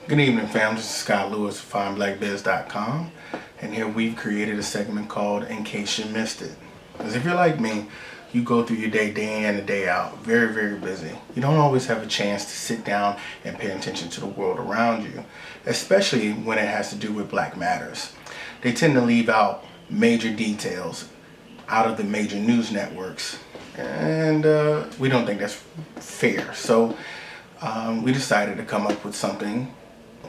Good evening, fam. This is Scott Lewis from BlackBizCo, and here we've created a segment called In Case You Missed It. Because if you're like me, you go through your day in and day out, very, very busy. You don't always have a chance to sit down and pay attention to the world around you, especially when it has to do with Black matters. They tend to leave out major details out of the major news networks, and we don't think that's fair. So we decided to come up with something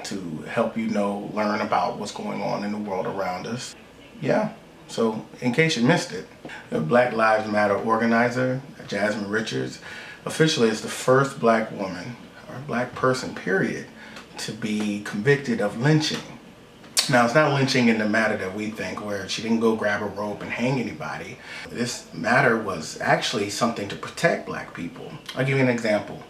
to help you learn about what's going on in the world around us. Yeah, so in case you missed it, the Black Lives Matter organizer, Jasmine Richards, officially is the first Black woman, or Black person, period, to be convicted of lynching. Now, it's not lynching in the matter that we think, where she didn't go grab a rope and hang anybody. This matter was actually something to protect Black people. I'll give you an example.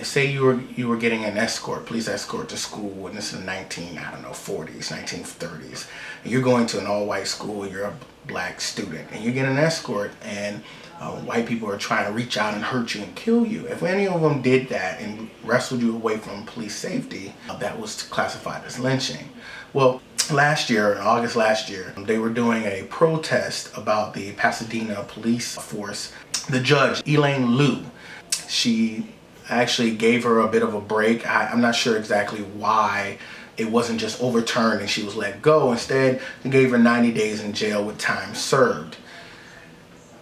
Say you were getting an escort, police escort to school, and this is the 1940s, 1930s. And you're going to an all-white school, you're a Black student, and you get an escort, and white people are trying to reach out and hurt you and kill you. If any of them did that and wrestled you away from police safety, that was classified as lynching. Well, last year, in August last year, they were doing a protest about the Pasadena police force. The judge, Elaine Liu, she actually gave her a bit of a break. I'm not sure exactly why it wasn't just overturned and she was let go. Instead, they gave her 90 days in jail with time served.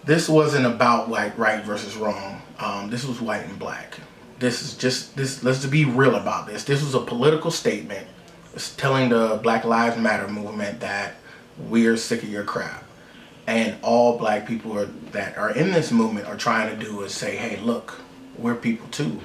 This wasn't about like right versus wrong. This was white and Black. Let's be real about this. This was a political statement. It's telling the Black Lives Matter movement that we're sick of your crap. And all Black people that are in this movement are trying to do is say, hey, look, we're people too.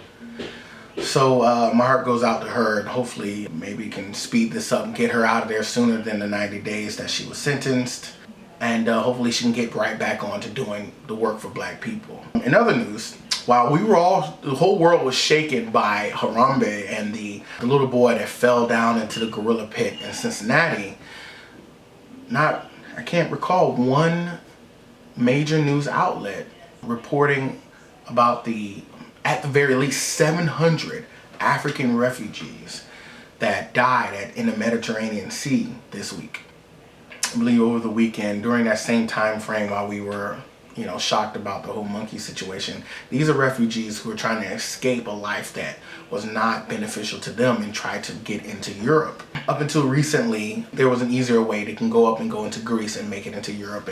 So my heart goes out to her, and hopefully maybe can speed this up and get her out of there sooner than the 90 days that she was sentenced. And hopefully she can get right back on to doing the work for Black people. In other news, while the whole world was shaken by Harambe and the little boy that fell down into the gorilla pit in Cincinnati, I can't recall one major news outlet reporting about at the very least 700 African refugees that died in the Mediterranean Sea this week. I believe over the weekend, during that same time frame while we were shocked about the whole monkey situation. These are refugees who are trying to escape a life that was not beneficial to them and try to get into Europe. Up until recently, there was an easier way. They can go up and go into Greece and make it into Europe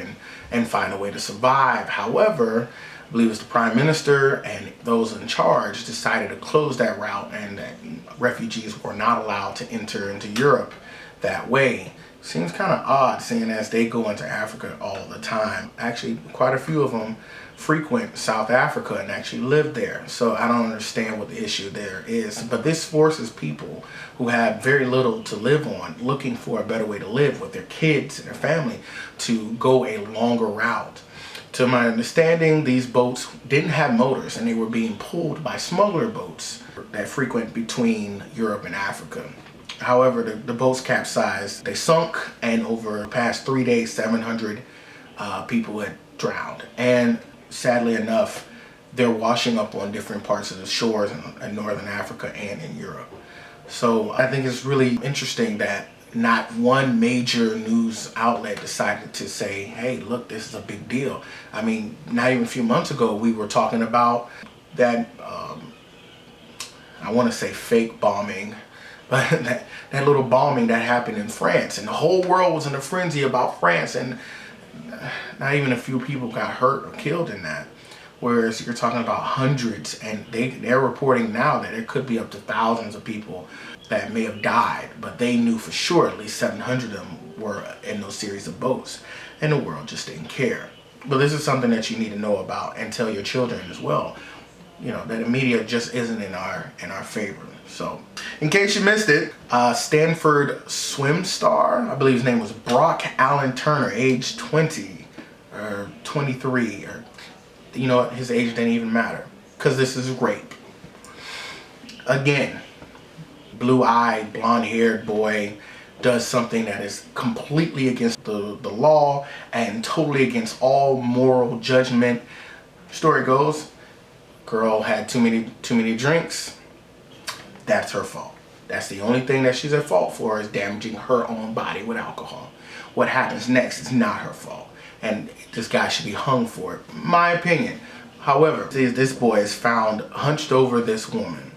and find a way to survive. However, I believe it's the Prime Minister and those in charge decided to close that route, and that refugees were not allowed to enter into Europe that way. Seems kind of odd, seeing as they go into Africa all the time. Actually, quite a few of them frequent South Africa and actually live there. So I don't understand what the issue there is. But this forces people who have very little to live on, looking for a better way to live with their kids and their family, to go a longer route. To my understanding, these boats didn't have motors, and they were being pulled by smuggler boats that frequent between Europe and Africa. However, the boats capsized, they sunk, and over the past 3 days, 700 people had drowned. And sadly enough, they're washing up on different parts of the shores in Northern Africa and in Europe. So I think it's really interesting that not one major news outlet decided to say, hey, look, this is a big deal. I mean, not even a few months ago, we were talking about that, I want to say fake bombing, but that little bombing that happened in France, and the whole world was in a frenzy about France, and not even a few people got hurt or killed in that. Whereas you're talking about hundreds, and they're reporting now that there could be up to thousands of people that may have died, but they knew for sure at least 700 of them were in those series of boats, and the world just didn't care. But this is something that you need to know about and tell your children as well. That the media just isn't in our favor. So, in case you missed it, Stanford swim star, I believe his name was Brock Allen Turner, age 20 or 23, or his age didn't even matter, because this is rape. Again, blue-eyed, blonde-haired boy does something that is completely against the law and totally against all moral judgment. Story goes, girl had too many drinks. That's her fault. That's the only thing that she's at fault for, is damaging her own body with alcohol. What happens next is not her fault. And this guy should be hung for it, my opinion. However, this boy is found hunched over this woman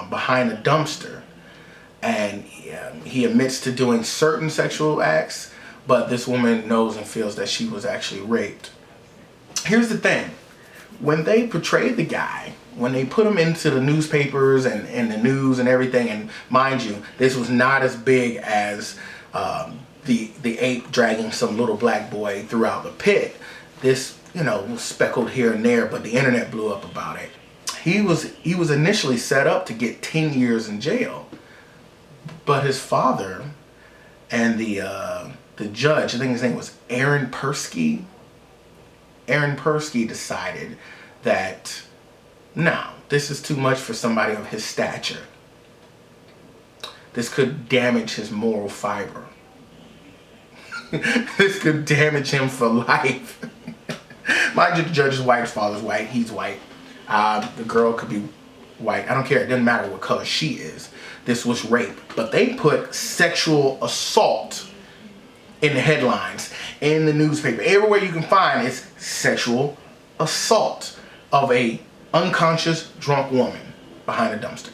behind a dumpster. And he admits to doing certain sexual acts, but this woman knows and feels that she was actually raped. Here's the thing. When they portrayed the guy, when they put him into the newspapers and the news and everything, and mind you, this was not as big as the ape dragging some little black boy throughout the pit. This, was speckled here and there, but the internet blew up about it. He was initially set up to get 10 years in jail, but his father and the judge, I think his name was Aaron Persky. Aaron Persky decided that, no, this is too much for somebody of his stature. This could damage his moral fiber. This could damage him for life. Mind you, the judge's white, his father's white, he's white. The girl could be white. I don't care. It doesn't matter what color she is. This was rape. But they put sexual assault in the headlines, in the newspaper. Everywhere you can find is sexual assault of a unconscious drunk woman behind a dumpster.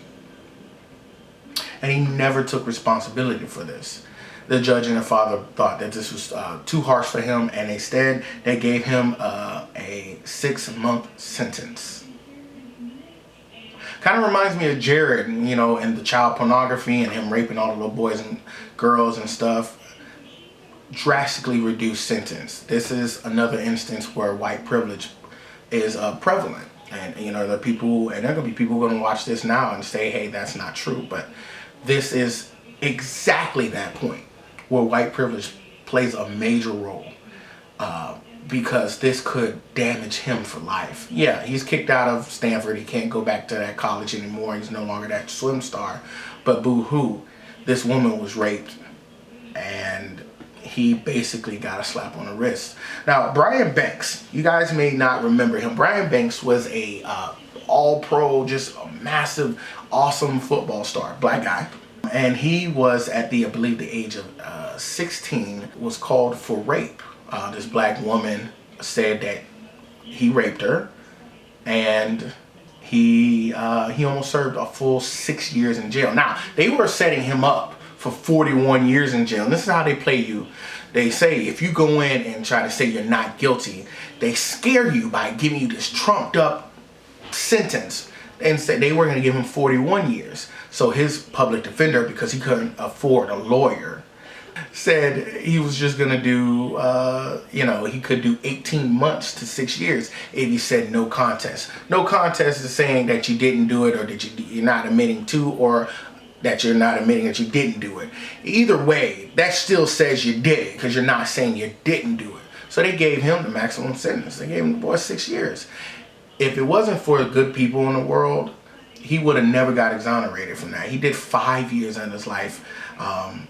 And he never took responsibility for this. The judge and the father thought that this was too harsh for him, and instead they gave him a 6-month sentence. Kind of reminds me of Jared, and the child pornography and him raping all the little boys and girls and stuff. Drastically reduced sentence. This is another instance where white privilege is prevalent. And there are people, and there are going to be people going to watch this now and say, hey, that's not true. But this is exactly that point where white privilege plays a major role, because this could damage him for life. Yeah, he's kicked out of Stanford. He can't go back to that college anymore. He's no longer that swim star. But boo-hoo, this woman was raped, and he basically got a slap on the wrist. Now, Brian Banks, you guys may not remember him. Brian Banks was a all-pro, just a massive, awesome football star, black guy. And he was at I believe the age of 16, was called for rape. This black woman said that he raped her, and he almost served a full 6 years in jail. Now, they were setting him up for 41 years in jail. And this is how they play you. They say if you go in and try to say you're not guilty, they scare you by giving you this trumped up sentence, and said they were going to give him 41 years. So his public defender, because he couldn't afford a lawyer, said he was just going to do, he could do 18 months to 6 years if he said no contest. No contest is saying that you didn't do it, or that you're not admitting to, or that you're not admitting that you didn't do it. Either way, that still says you did it, because you're not saying you didn't do it. So they gave him the maximum sentence. They gave him the boy 6 years. If it wasn't for the good people in the world, he would have never got exonerated from that. He did 5 years in his life, and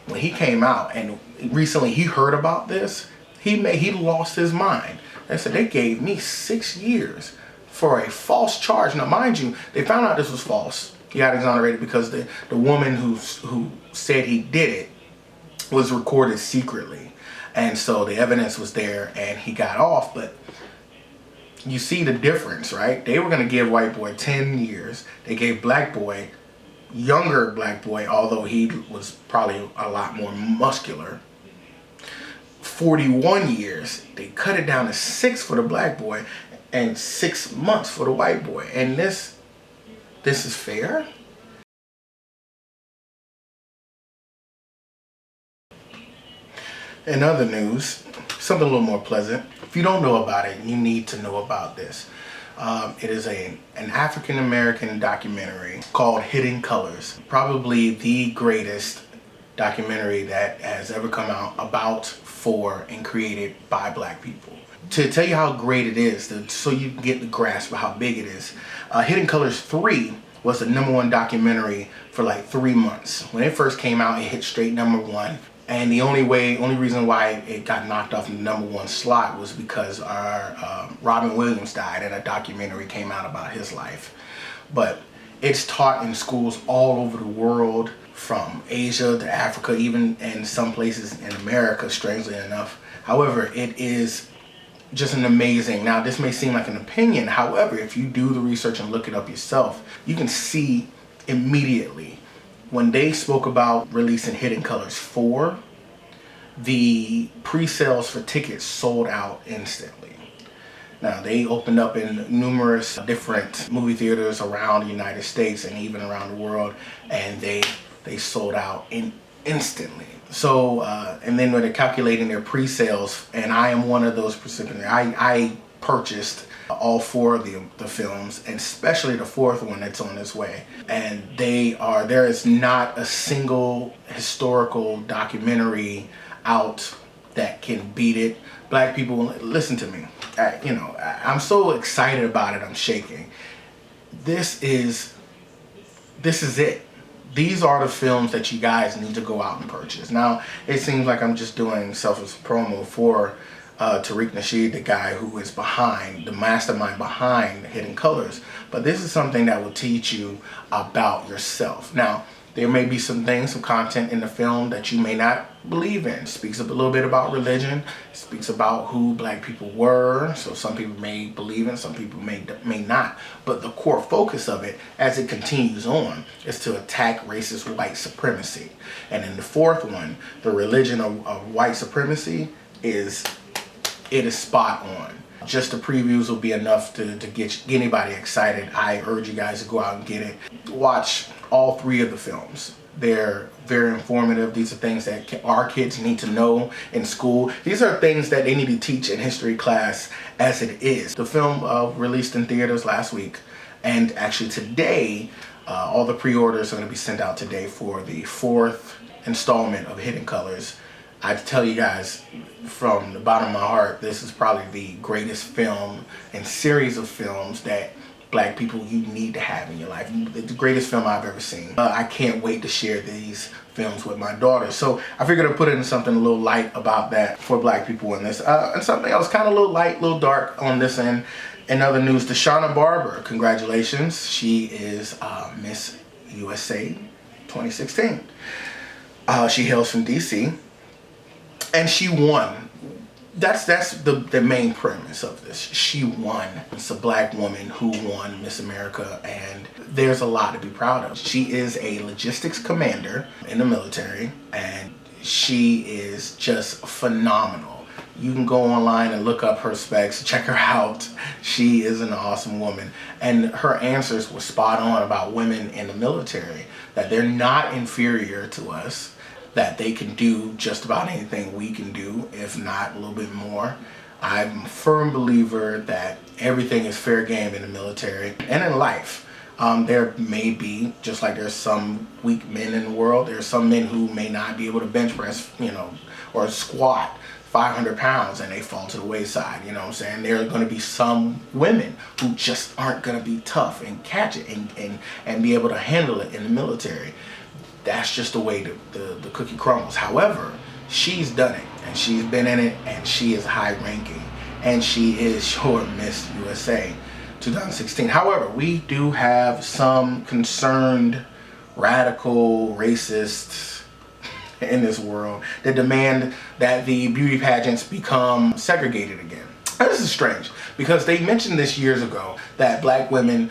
when he came out, and recently he heard about this, he lost his mind. They said they gave me 6 years for a false charge. Now, mind you, they found out this was false. He got exonerated because the woman who said he did it was recorded secretly, and so the evidence was there, and he got off. But you see the difference, right? They were going to give white boy 10 years. They gave black boy, younger black boy, although he was probably a lot more muscular, 41 years. They cut it down to 6 for the black boy and 6 months for the white boy. And this is fair? In other news, something a little more pleasant. If you don't know about it, you need to know about this. It is an African-American documentary called Hidden Colors. Probably the greatest documentary that has ever come out about, for, and created by black people. To tell you how great it is, so you can get the grasp of how big it is, Hidden Colors 3 was the #1 documentary for like 3 months. When it first came out, it hit straight #1. And the only reason why it got knocked off the #1 slot was because our Robin Williams died, and a documentary came out about his life. But It's taught in schools all over the world, from Asia to Africa, even in some places in America, strangely enough. However, it is just an amazing, now this may seem like an opinion, however, if you do the research and look it up yourself, you can see immediately when they spoke about releasing Hidden Colors 4, the pre-sales for tickets sold out instantly. Now, they opened up in numerous different movie theaters around the United States and even around the world, and they sold out instantly. So, and then when they're calculating their pre-sales, and I am one of those recipients, I purchased all 4 of the films, and especially the 4th one that's on its way. And there is not a single historical documentary out that can beat it. Black people, listen to me. I'm so excited about it, I'm shaking. This is it. These are the films that you guys need to go out and purchase. Now, it seems like I'm just doing selfless promo for Tariq Nasheed, the guy who is behind, the mastermind behind Hidden Colors. But this is something that will teach you about yourself. Now, there may be some things, some content in the film that you may not believe in. It speaks a little bit about religion. It speaks about who black people were. So some people may believe in, some people may not. But the core focus of it, as it continues on, is to attack racist white supremacy. And in the 4th one, the religion of white supremacy is spot on. Just the previews will be enough to get anybody excited. I urge you guys to go out and get it. Watch all 3 of the films. They're very informative. These are things that our kids need to know in school. These are things that they need to teach in history class as it is. The film released in theaters last week, and actually today, all the pre-orders are going to be sent out today for the 4th installment of Hidden Colors. I tell you guys, from the bottom of my heart, this is probably the greatest film and series of films that black people, you need to have in your life. The greatest film I've ever seen. I can't wait to share these films with my daughter. So I figured I'd put in something a little light about that for black people in this. And something else kind of a little light, a little dark on this end. In other news, Deshauna Barber, congratulations. She is Miss USA 2016. She hails from DC. And she won. That's the main premise of this. She won. It's a black woman who won Miss America, and there's a lot to be proud of. She is a logistics commander in the military, and she is just phenomenal. You can go online and look up her specs, check her out. She is an awesome woman. And her answers were spot on about women in the military, that they're not inferior to us, that they can do just about anything we can do, if not a little bit more. I'm a firm believer that everything is fair game in the military and in life. There may be, just like there's some weak men in the world, there's some men who may not be able to bench press, or squat 500 pounds and they fall to the wayside, you know what I'm saying? There are going to be some women who just aren't going to be tough and catch it and be able to handle it in the military. That's just the way the cookie crumbles. However, she's done it, and she's been in it, and she is high ranking, and she is your Miss USA 2016. However, we do have some concerned, radical, racists in this world that demand that the beauty pageants become segregated again. Now, this is strange, because they mentioned this years ago that black women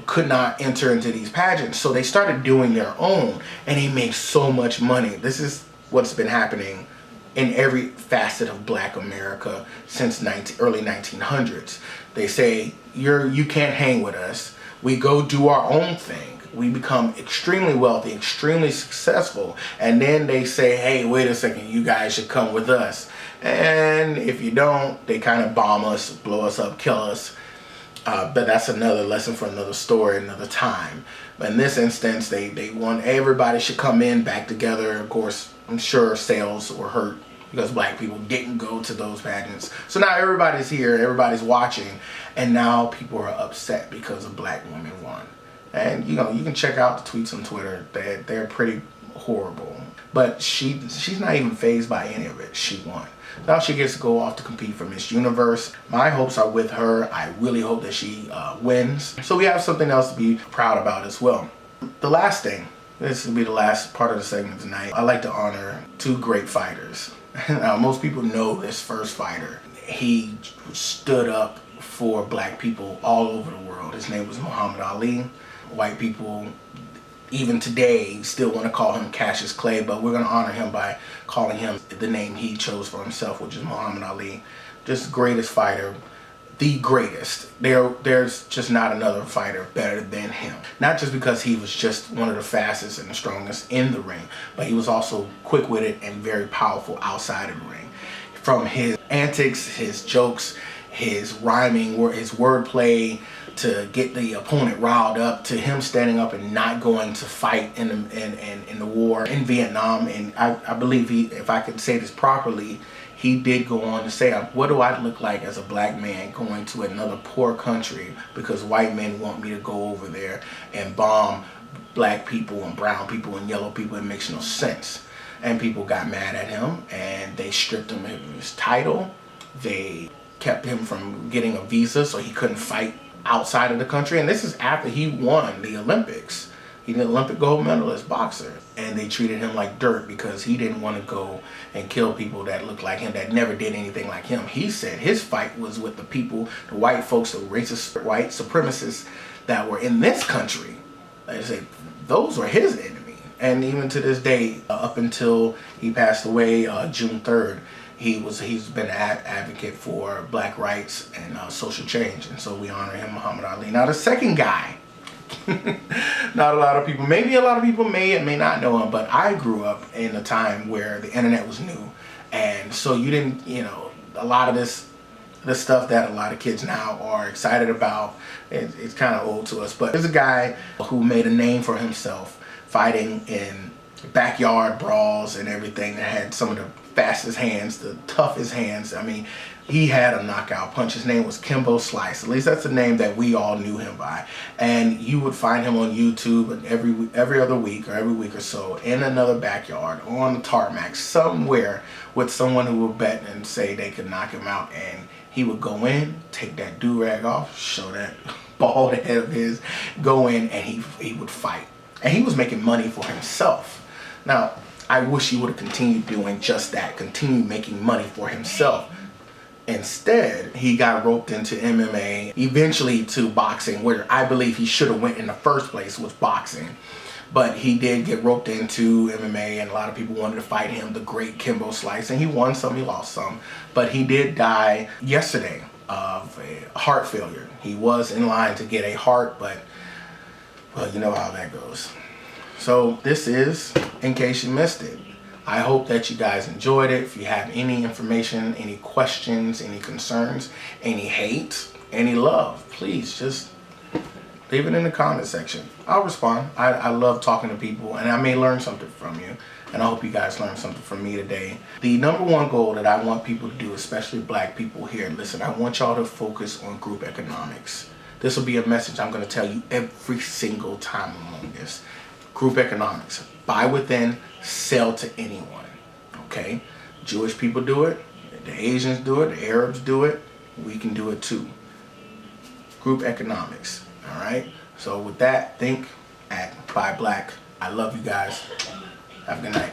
could not enter into these pageants, so they started doing their own, and they make so much money. This is what's been happening in every facet of black America since early 1900s. They say, you can't hang with us. We go do our own thing. We become extremely wealthy, extremely successful, and then they say, hey, wait a second, you guys should come with us. And if you don't, they kind of bomb us, blow us up, kill us. But that's another lesson for another story, another time. But in this instance, they want everybody should come in back together. Of course, I'm sure sales were hurt because black people didn't go to those pageants. So now everybody's here, everybody's watching, and now people are upset because a black woman won. And you can check out the tweets on Twitter. They're pretty horrible. But she's not even fazed by any of it. She won. Now she gets to go off to compete for Miss Universe. My hopes are with her. I really hope that she wins. So we have something else to be proud about as well. The last thing, this will be the last part of the segment tonight. I like to honor two great fighters. Now, most people know this first fighter. He stood up for black people all over the world. His name was Muhammad Ali. White people, even today, still want to call him Cassius Clay, but we're going to honor him by calling him the name he chose for himself, which is Muhammad Ali. Just the greatest fighter, the greatest. There's just not another fighter better than him. Not just because he was just one of the fastest and the strongest in the ring, but he was also quick-witted and very powerful outside of the ring. From his antics, his jokes, his rhyming, his wordplay, to get the opponent riled up, to him standing up and not going to fight in the war in Vietnam. And I believe if I could say this properly, he did go on to say, what do I look like as a black man going to another poor country because white men want me to go over there and bomb black people and brown people and yellow people? It makes no sense. And people got mad at him and they stripped him of his title. They kept him from getting a visa so he couldn't fight outside of the country. And this is after he won the Olympics. He's an Olympic gold medalist boxer. And they treated him like dirt because he didn't want to go and kill people that looked like him, that never did anything like him. He said his fight was with the people, the white folks, the racist white supremacists that were in this country. They said those were his enemy. And even to this day, up until he passed away June 3rd, he's been an advocate for black rights and social change. And so we honor him, Muhammad Ali. Now the second guy, not a lot of people, maybe a lot of people may not know him, but I grew up in a time where the internet was new. And so you didn't, a lot of the stuff that a lot of kids now are excited about, it's kind of old to us. But there's a guy who made a name for himself fighting in backyard brawls and everything, that had some of the fastest hands, the toughest hands. I mean, he had a knockout punch. His name was Kimbo Slice. At least that's the name that we all knew him by. And you would find him on YouTube and every other week or every week or so in another backyard on the tarmac somewhere with someone who would bet and say they could knock him out. And he would go in, take that do-rag off, show that bald head of his, go in, and he would fight. And he was making money for himself. Now, I wish he would have continued doing just that, continue making money for himself. Instead, he got roped into MMA, eventually to boxing, where I believe he should have went in the first place, was boxing. But he did get roped into MMA, and a lot of people wanted to fight him, the great Kimbo Slice. And he won some, he lost some. But he did die yesterday of a heart failure. He was in line to get a heart, but well, you know how that goes. So this is In Case You Missed It. I hope that you guys enjoyed it. If you have any information, any questions, any concerns, any hate, any love, please just leave it in the comment section. I'll respond. I love talking to people, and I may learn something from you. And I hope you guys learned something from me today. The number one goal that I want people to do, especially black people here, listen, I want y'all to focus on group economics. This will be a message I'm going to tell you every single time among this. Group economics. Buy within, sell to anyone. Okay? Jewish people do it. The Asians do it. The Arabs do it. We can do it too. Group economics. All right? So with that, think, act, buy black. I love you guys. Have a good night.